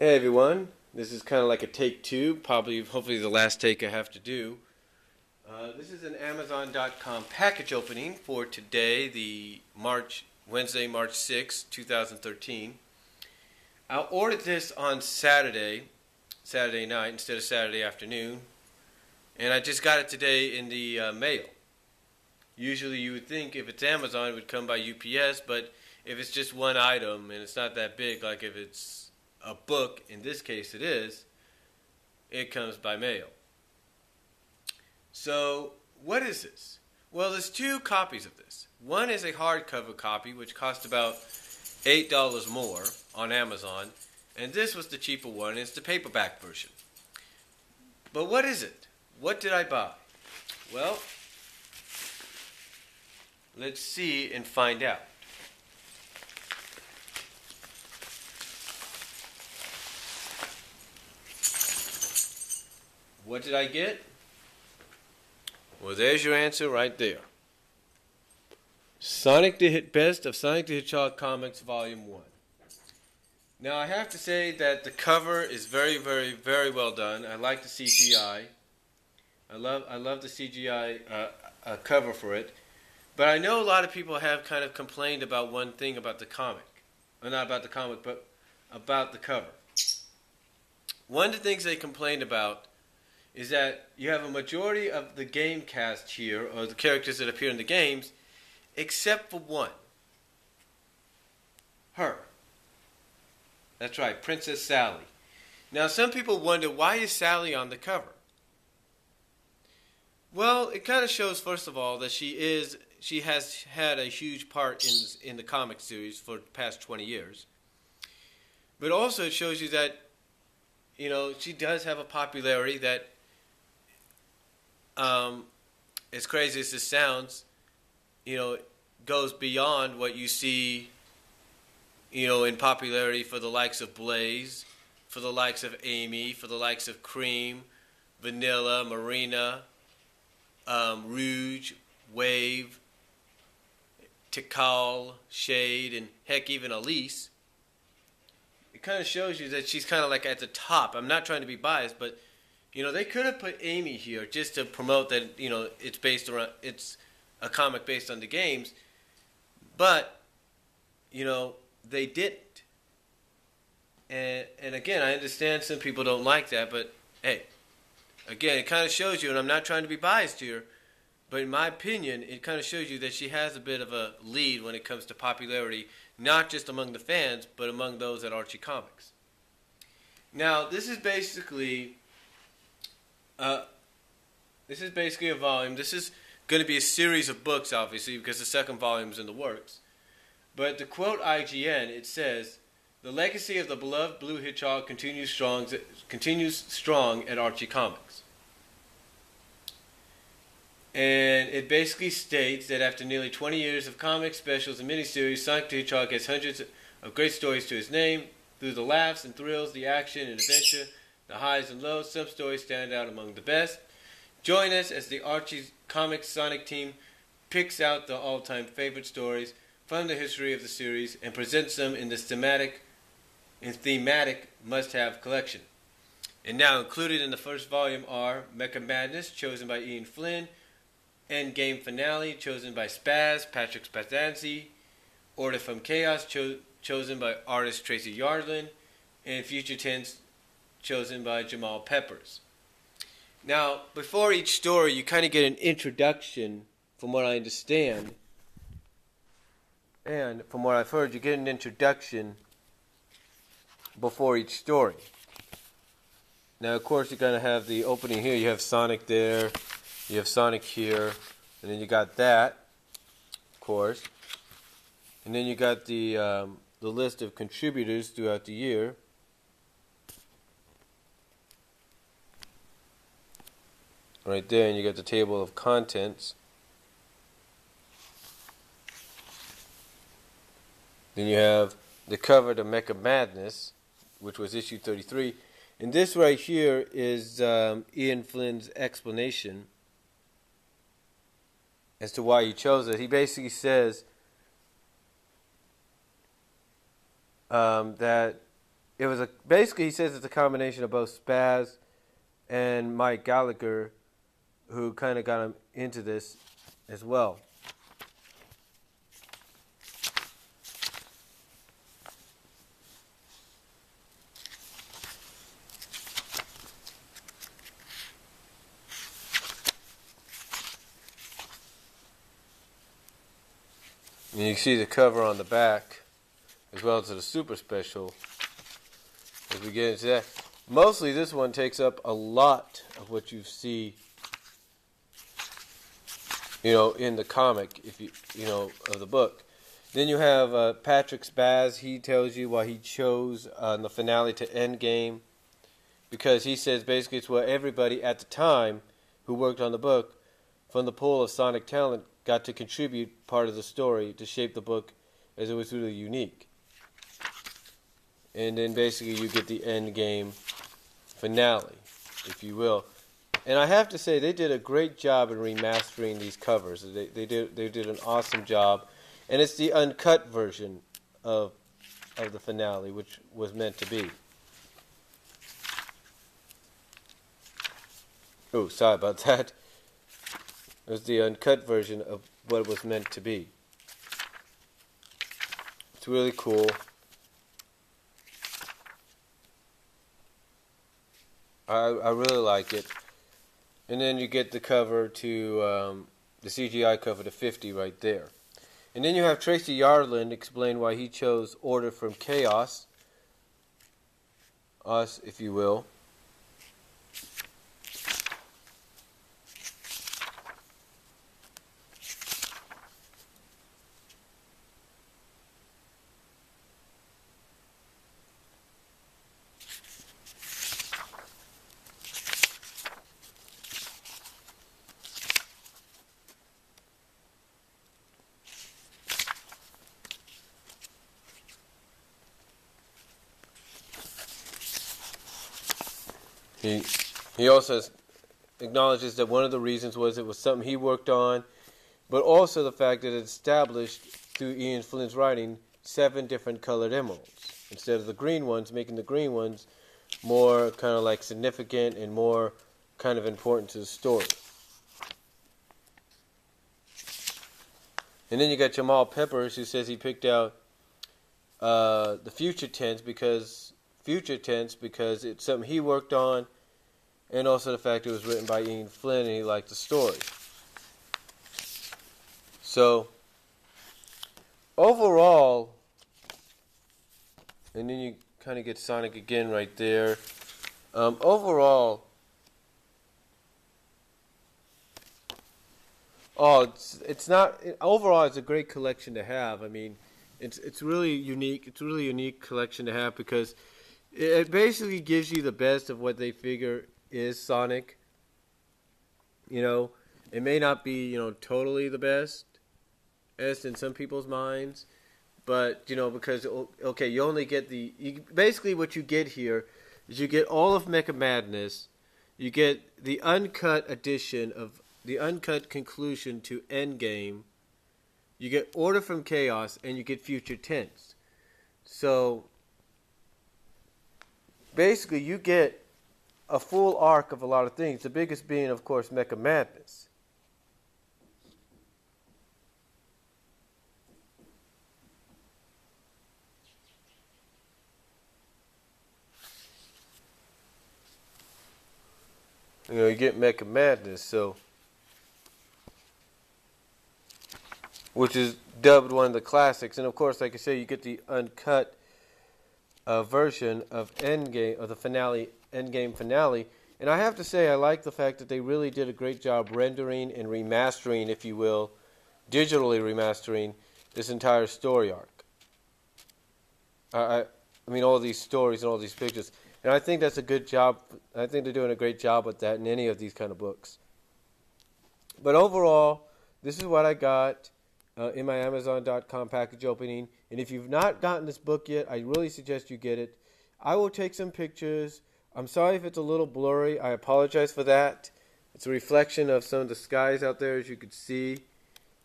Hey everyone, this is kind of like a take two, hopefully the last take I have to do. This is an Amazon.com package opening for today, Wednesday, March 6, 2013. I ordered this on Saturday night instead of Saturday afternoon, and I just got it today in the mail. Usually you would think if it's Amazon it would come by UPS, but if it's just one item and it's not that big, like if it's a book, in this case it comes by mail. So what is this? Well, there's two copies of this. One is a hardcover copy, which cost about $8 more on Amazon, and this was the cheaper one. It's the paperback version. But what is it? What did I buy? Well, let's see and find out. What did I get? Well, there's your answer right there. Best of Sonic the Hedgehog Comics Volume 1. Now, I have to say that the cover is very, very, very well done. I like the CGI. I love the CGI cover for it. But I know a lot of people have kind of complained about one thing about the comic. Well, not about the comic, but about the cover. One of the things they complained about is that you have a majority of the game cast here, or the characters that appear in the games, except for one. Her. That's right, Princess Sally. Now, some people wonder, why is Sally on the cover? Well, it kind of shows, first of all, that she has had a huge part in the comic series for the past 20 years. But also it shows you that, she does have a popularity that, as crazy as this sounds, goes beyond what you see, in popularity for the likes of Blaze, for the likes of Amy, for the likes of Cream, Vanilla, Marina, Rouge, Wave, Tikal, Shade, and heck, even Elise. It kind of shows you that she's kind of like at the top. I'm not trying to be biased, but they could have put Amy here just to promote that, it's a comic based on the games. But, they didn't. And again, I understand some people don't like that, but hey, again, it kind of shows you, and I'm not trying to be biased here, but in my opinion, it kind of shows you that she has a bit of a lead when it comes to popularity, not just among the fans, but among those at Archie Comics. Now, this is basically a volume. This is going to be a series of books, obviously, because the second volume is in the works. But to quote IGN, it says, "The legacy of the beloved Blue Hedgehog continues strong at Archie Comics." And it basically states that after nearly 20 years of comics, specials, and miniseries, Sonic the Hedgehog has hundreds of great stories to his name. Through the laughs and thrills, the action and adventure, the highs and lows, some stories stand out among the best. Join us as the Archie Comics Sonic team picks out the all-time favorite stories from the history of the series and presents them in this thematic must-have collection. And now included in the first volume are Mecha Madness, chosen by Ian Flynn, Endgame Finale, chosen by Patrick Spazanzi, Order from Chaos, chosen by artist Tracy Yardlin, and Future Tense, chosen by Jamal Peppers. Now, before each story, you kind of get an introduction, from what I understand, and from what I've heard, you get an introduction before each story. Now, of course, you're going to have the opening here. You have Sonic there, you have Sonic here, and then you got that, of course. And then you got the list of contributors throughout the year. Right there, and you got the table of contents. Then you have the cover to Mecha Madness, which was issue 33. And this right here is Ian Flynn's explanation as to why he chose it. He basically says that it was basically he says it's a combination of both Spaz and Mike Gallagher, who kind of got him into this as well. And you can see the cover on the back, as well as the super special, as we get into that. Mostly this one takes up a lot of what you see, in the comic, if of the book. Then you have Patrick Spaz. He tells you why he chose the finale to Endgame, because he says basically it's where everybody at the time who worked on the book from the pool of Sonic talent got to contribute part of the story to shape the book as it was really unique. And then basically you get the Endgame finale, if you will. And I have to say they did a great job in remastering these covers. They did an awesome job. And it's the uncut version of the finale, which was meant to be. Oh, sorry about that. It was the uncut version of what it was meant to be. It's really cool. I really like it. And then you get the cover to, the CGI cover to 50 right there. And then you have Tracy Yardland explain why he chose Order from Chaos. Us, if you will. He also acknowledges that one of the reasons was it was something he worked on, but also the fact that it established through Ian Flynn's writing 7 different colored emeralds instead of the green ones, making the green ones more kind of like significant and more kind of important to the story. And then you got Jamal Peppers, who says he picked out the future tense because it's something he worked on, and also the fact it was written by Ian Flynn and he liked the story. So, overall, and then you kind of get Sonic again right there. Overall, it's a great collection to have. I mean, it's really unique. It's a really unique collection to have because it basically gives you the best of what they figure is Sonic. It may not be, totally the best in some people's minds, but, because, okay, you only get basically what you get here is you get all of Mecha Madness, you get the uncut edition of the uncut conclusion to Endgame, you get Order from Chaos, and you get Future Tense. So, basically, you get a full arc of a lot of things. The biggest being, of course, Mecha Madness. You get Mecha Madness, which is dubbed one of the classics, and of course, like I say, you get the uncut version of Endgame, of the finale. Endgame finale, and I have to say I like the fact that they really did a great job rendering and remastering, if you will, digitally remastering this entire story arc. I mean all these stories and all these pictures, and I think that's a good job. I think they're doing a great job with that in any of these kind of books. But overall, this is what I got in my Amazon.com package opening, and if you've not gotten this book yet, I really suggest you get it. I will take some pictures. I'm sorry if it's a little blurry. I apologize for that. It's a reflection of some of the skies out there, as you can see.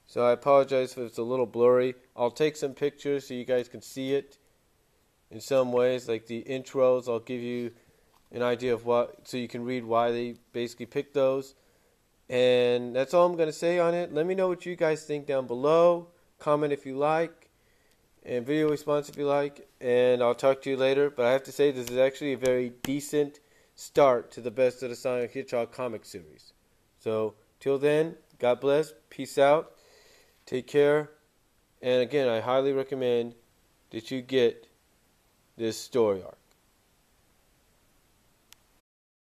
So I apologize if it's a little blurry. I'll take some pictures so you guys can see it. in some ways. Like the intros, I'll give you an idea of what, so you can read why they basically picked those. And that's all I'm going to say on it. Let me know what you guys think down below. Comment if you like, and video response if you like. And I'll talk to you later. But I have to say, this is actually a very decent start to the Best of the Sonic Hedgehog comic series. So, till then, God bless, peace out, take care. And again, I highly recommend that you get this story arc.